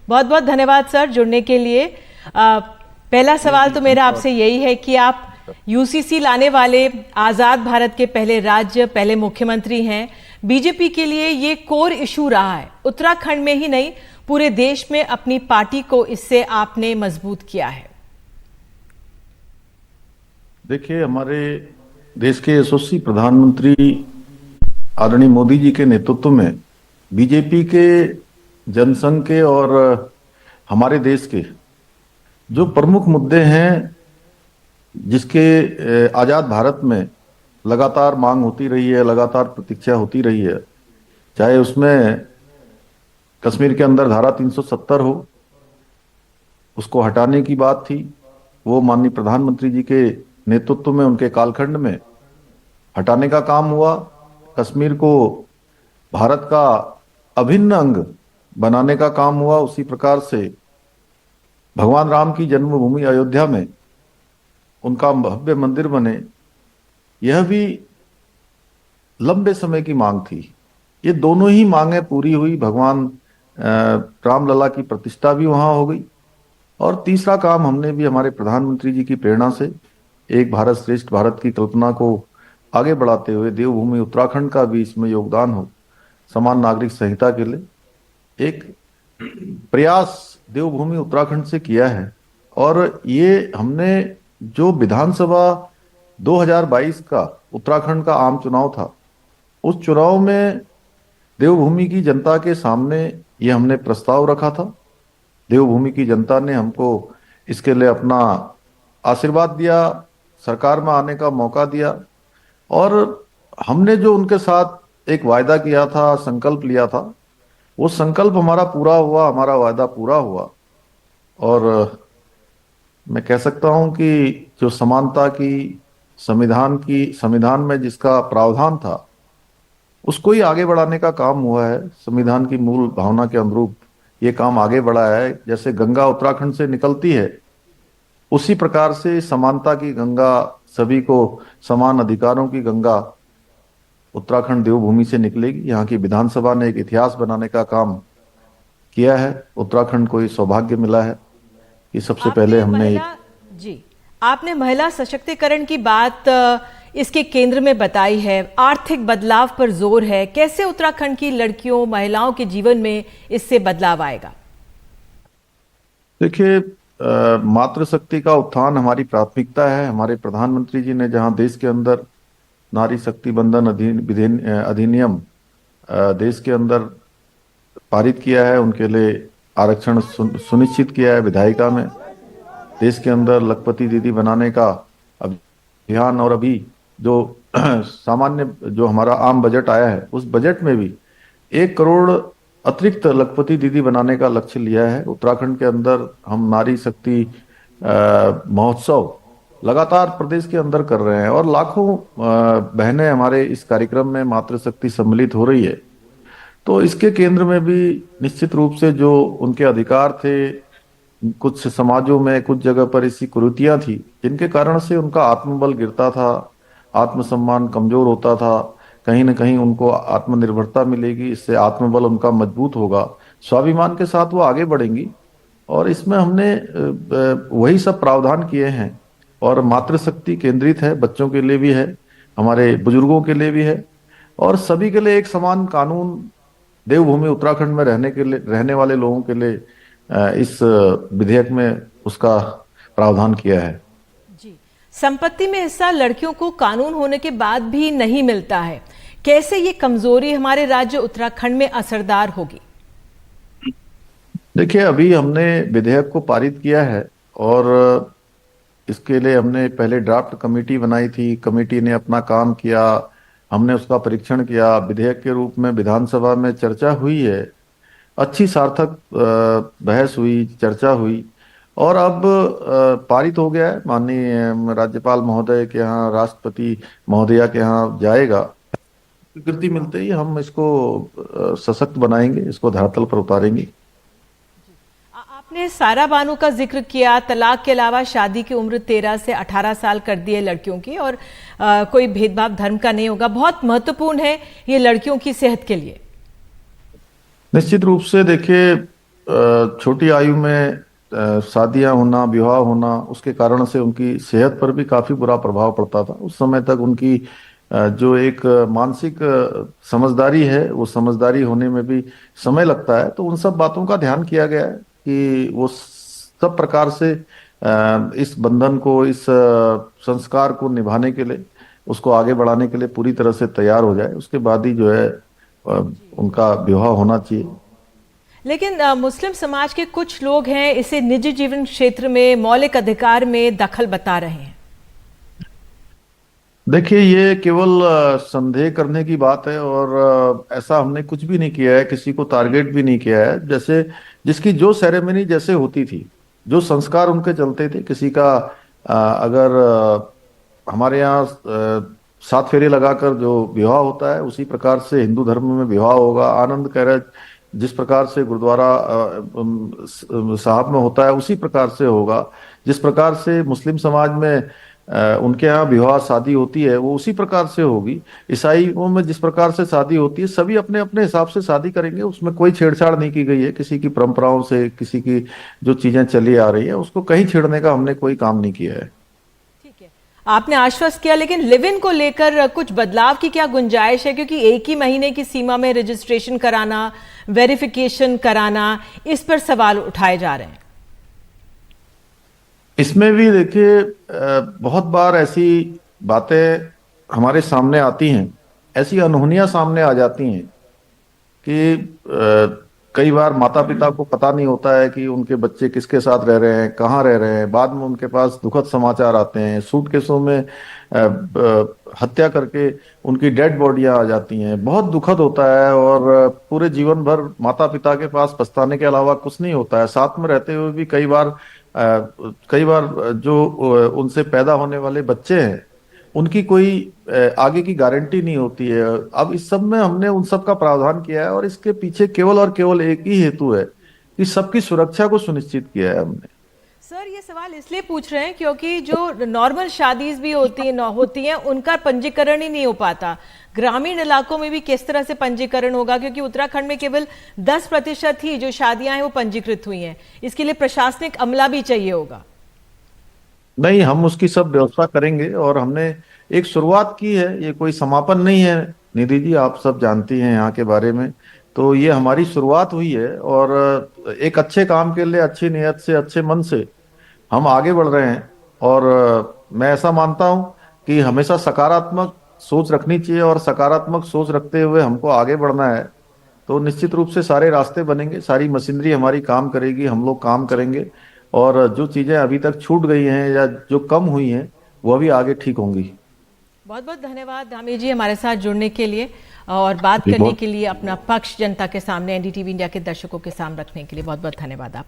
बहुत बहुत धन्यवाद सर जुड़ने के लिए। पहला सवाल तो मेरा आपसे यही है कि आप यूसीसी लाने वाले आजाद भारत के पहले राज्य, पहले मुख्यमंत्री हैं। बीजेपी के लिए ये कोर इशू रहा है, उत्तराखंड में ही नहीं पूरे देश में अपनी पार्टी को इससे आपने मजबूत किया है। देखिए, हमारे देश के यशस्वी प्रधानमंत्री आदरणीय मोदी जी के नेतृत्व में बीजेपी के, जनसंघ के और हमारे देश के जो प्रमुख मुद्दे हैं, जिसके आजाद भारत में लगातार मांग होती रही है, लगातार प्रतीक्षा होती रही है, चाहे उसमें कश्मीर के अंदर धारा 370 हो, उसको हटाने की बात थी, वो माननीय प्रधानमंत्री जी के नेतृत्व में उनके कालखंड में हटाने का काम हुआ। कश्मीर को भारत का अभिन्न अंग बनाने का काम हुआ। उसी प्रकार से भगवान राम की जन्मभूमि अयोध्या में उनका भव्य मंदिर बने, यह भी लंबे समय की मांग थी। ये दोनों ही मांगें पूरी हुई। भगवान रामलला की प्रतिष्ठा भी वहां हो गई। और तीसरा काम हमने भी हमारे प्रधानमंत्री जी की प्रेरणा से एक भारत श्रेष्ठ भारत की कल्पना को आगे बढ़ाते हुए देवभूमि उत्तराखंड का भी इसमें योगदान हो, समान नागरिक संहिता के लिए एक प्रयास देवभूमि उत्तराखंड से किया है। और ये हमने जो विधानसभा 2022 का उत्तराखंड का आम चुनाव था, उस चुनाव में देवभूमि की जनता के सामने ये हमने प्रस्ताव रखा था। देवभूमि की जनता ने हमको इसके लिए अपना आशीर्वाद दिया, सरकार में आने का मौका दिया, और हमने जो उनके साथ एक वायदा किया था, संकल्प लिया था, वो संकल्प हमारा पूरा हुआ, हमारा वायदा पूरा हुआ। और मैं कह सकता हूं कि जो समानता की, संविधान में जिसका प्रावधान था, उसको ही आगे बढ़ाने का काम हुआ है। संविधान की मूल भावना के अनुरूप ये काम आगे बढ़ा है। जैसे गंगा उत्तराखंड से निकलती है, उसी प्रकार से समानता की गंगा, सभी को समान अधिकारों की गंगा उत्तराखंड देवभूमि से निकलेगी। यहाँ की विधानसभा ने एक इतिहास बनाने का काम किया है। उत्तराखंड को ये सौभाग्य मिला है कि सबसे पहले हमने आपने महिला सशक्तिकरण की बात इसके केंद्र में बताई है, आर्थिक बदलाव पर जोर है। कैसे उत्तराखंड की लड़कियों, महिलाओं के जीवन में इससे बदलाव आएगा? देखिए, मातृशक्ति का उत्थान हमारी प्राथमिकता है। हमारे प्रधानमंत्री जी ने जहां देश के अंदर नारी शक्ति बंधन अधिनियम देश के अंदर पारित किया है, उनके लिए आरक्षण सुनिश्चित किया है विधायिका में, देश के अंदर लखपति दीदी बनाने का अभियान, और अभी जो सामान्य जो हमारा आम बजट आया है, उस बजट में भी 1 करोड़ अतिरिक्त लखपति दीदी बनाने का लक्ष्य लिया है। उत्तराखंड के अंदर हम नारी शक्ति महोत्सव लगातार प्रदेश के अंदर कर रहे हैं, और लाखों बहनें हमारे इस कार्यक्रम में मातृशक्ति सम्मिलित हो रही है। तो इसके केंद्र में भी निश्चित रूप से जो उनके अधिकार थे, कुछ समाजों में कुछ जगह पर ऐसी कुरीतियां थी जिनके कारण से उनका आत्मबल गिरता था, आत्मसम्मान कमजोर होता था। कहीं ना कहीं उनको आत्मनिर्भरता मिलेगी, इससे आत्मबल उनका मजबूत होगा, स्वाभिमान के साथ वो आगे बढ़ेंगी। और इसमें हमने वही सब प्रावधान किए हैं। और मातृशक्ति केंद्रित है, बच्चों के लिए भी है, हमारे बुजुर्गों के लिए भी है, और सभी के लिए एक समान कानून देवभूमि उत्तराखंड में रहने वाले लोगों के लिए इस विधेयक में उसका प्रावधान किया है। जी, संपत्ति में हिस्सा लड़कियों को कानून होने के बाद भी नहीं मिलता है। कैसे ये कमजोरी हमारे राज्य उत्तराखंड में असरदार होगी? देखिए, अभी हमने विधेयक को पारित किया है, और इसके लिए हमने पहले ड्राफ्ट कमेटी बनाई थी। कमेटी ने अपना काम किया, हमने उसका परीक्षण किया, विधेयक के रूप में विधानसभा में चर्चा हुई है, अच्छी सार्थक बहस हुई, चर्चा हुई, और अब पारित हो गया है। माननीय राज्यपाल महोदय के यहाँ, राष्ट्रपति महोदया के यहाँ जाएगा। स्वीकृति मिलते ही हम इसको सशक्त बनाएंगे, इसको धरातल पर उतारेंगे। आपने सारा बानू का जिक्र किया, तलाक के अलावा शादी की उम्र 13 से 18 साल कर दी है लड़कियों की, और कोई भेदभाव धर्म का नहीं होगा। बहुत महत्वपूर्ण है ये लड़कियों की सेहत के लिए। निश्चित रूप से देखिए, छोटी आयु में शादियां होना, विवाह होना, उसके कारण से उनकी सेहत पर भी काफी बुरा प्रभाव पड़ता था। उस समय तक उनकी जो एक मानसिक समझदारी है, वो समझदारी होने में भी समय लगता है। तो उन सब बातों का ध्यान किया गया है कि वो सब प्रकार से इस बंधन को, इस संस्कार को निभाने के लिए, उसको आगे बढ़ाने के लिए पूरी तरह से तैयार हो जाए। उसके बाद ही जो है उनका विवाह होना चाहिए। लेकिन मुस्लिम समाज के कुछ लोग हैं इसे निजी जीवन क्षेत्र में मौलिक अधिकार में दखल बता रहे हैं। देखिए, ये केवल संदेह करने की बात है, और ऐसा हमने कुछ भी नहीं किया है, किसी को टारगेट भी नहीं किया है। जैसे जिसकी जो सेरेमनी जैसे होती थी, जो संस्कार उनके चलते थे, किसी का अगर हमारे यहाँ 7 फेरे लगाकर जो विवाह होता है, उसी प्रकार से हिंदू धर्म में विवाह होगा। आनंद कह जिस प्रकार से गुरुद्वारा साहब में होता है, उसी प्रकार से होगा। जिस प्रकार से मुस्लिम समाज में उनके यहाँ विवाह शादी होती है, वो उसी प्रकार से होगी। ईसाइयों में जिस प्रकार से शादी होती है, सभी अपने अपने हिसाब से शादी करेंगे। उसमें कोई छेड़छाड़ नहीं की गई है किसी की परंपराओं से। किसी की जो चीजें चली आ रही है, उसको कहीं छेड़ने का हमने कोई काम नहीं किया है। ठीक है, आपने आश्वस्त किया, लेकिन लिव इन को लेकर कुछ बदलाव की क्या गुंजाइश है? क्योंकि एक ही महीने की सीमा में रजिस्ट्रेशन कराना, वेरिफिकेशन कराना, इस पर सवाल उठाए जा रहे हैं। इसमें भी देखिए, बहुत बार ऐसी बातें हमारे सामने आती हैं, ऐसी अनहोनियां सामने आ जाती हैं कि कई बार माता पिता को पता नहीं होता है कि उनके बच्चे किसके साथ रह रहे हैं, कहाँ रह रहे हैं। बाद में उनके पास दुखद समाचार आते हैं। सूटकेसों में हत्या करके उनकी डेड बॉडियां आ जाती हैं। बहुत दुखद होता है, और पूरे जीवन भर माता पिता के पास पछताने के अलावा कुछ नहीं होता है। साथ में रहते हुए भी कई बार जो उनसे पैदा होने वाले बच्चे हैं, उनकी कोई आगे की गारंटी नहीं होती है। अब इस सब में हमने उन सब का प्रावधान किया है, और इसके पीछे केवल और केवल एक ही हेतु है कि सबकी सुरक्षा को सुनिश्चित किया है हमने। सर, ये सवाल इसलिए पूछ रहे हैं क्योंकि जो नॉर्मल शादीज भी होती हैं उनका पंजीकरण ही नहीं हो पाता। ग्रामीण इलाकों में भी किस तरह से पंजीकरण होगा? क्योंकि उत्तराखंड में केवल 10% ही जो शादियां हैं वो पंजीकृत हुई हैं। इसके लिए प्रशासनिक अमला भी चाहिए होगा। नहीं, हम उसकी सब व्यवस्था करेंगे, और हमने एक शुरुआत की है। ये कोई समापन नहीं है निधि जी, आप सब जानती हैं यहाँ के बारे में। तो ये हमारी शुरुआत हुई है, और एक अच्छे काम के लिए अच्छी नीयत से, अच्छे मन से हम आगे बढ़ रहे हैं। और मैं ऐसा मानता हूं कि हमेशा सकारात्मक सोच रखनी चाहिए, और सकारात्मक सोच रखते हुए हमको आगे बढ़ना है। तो निश्चित रूप से सारे रास्ते बनेंगे, सारी मशीनरी हमारी काम करेगी, हम लोग काम करेंगे, और जो चीजें अभी तक छूट गई हैं या जो कम हुई हैं, वो भी आगे ठीक होंगी। बहुत बहुत धन्यवाद धामी जी हमारे साथ जुड़ने के लिए और बात करने के लिए, अपना पक्ष जनता के सामने, एनडीटीवी इंडिया के दर्शकों के सामने रखने के लिए। बहुत बहुत धन्यवाद आप।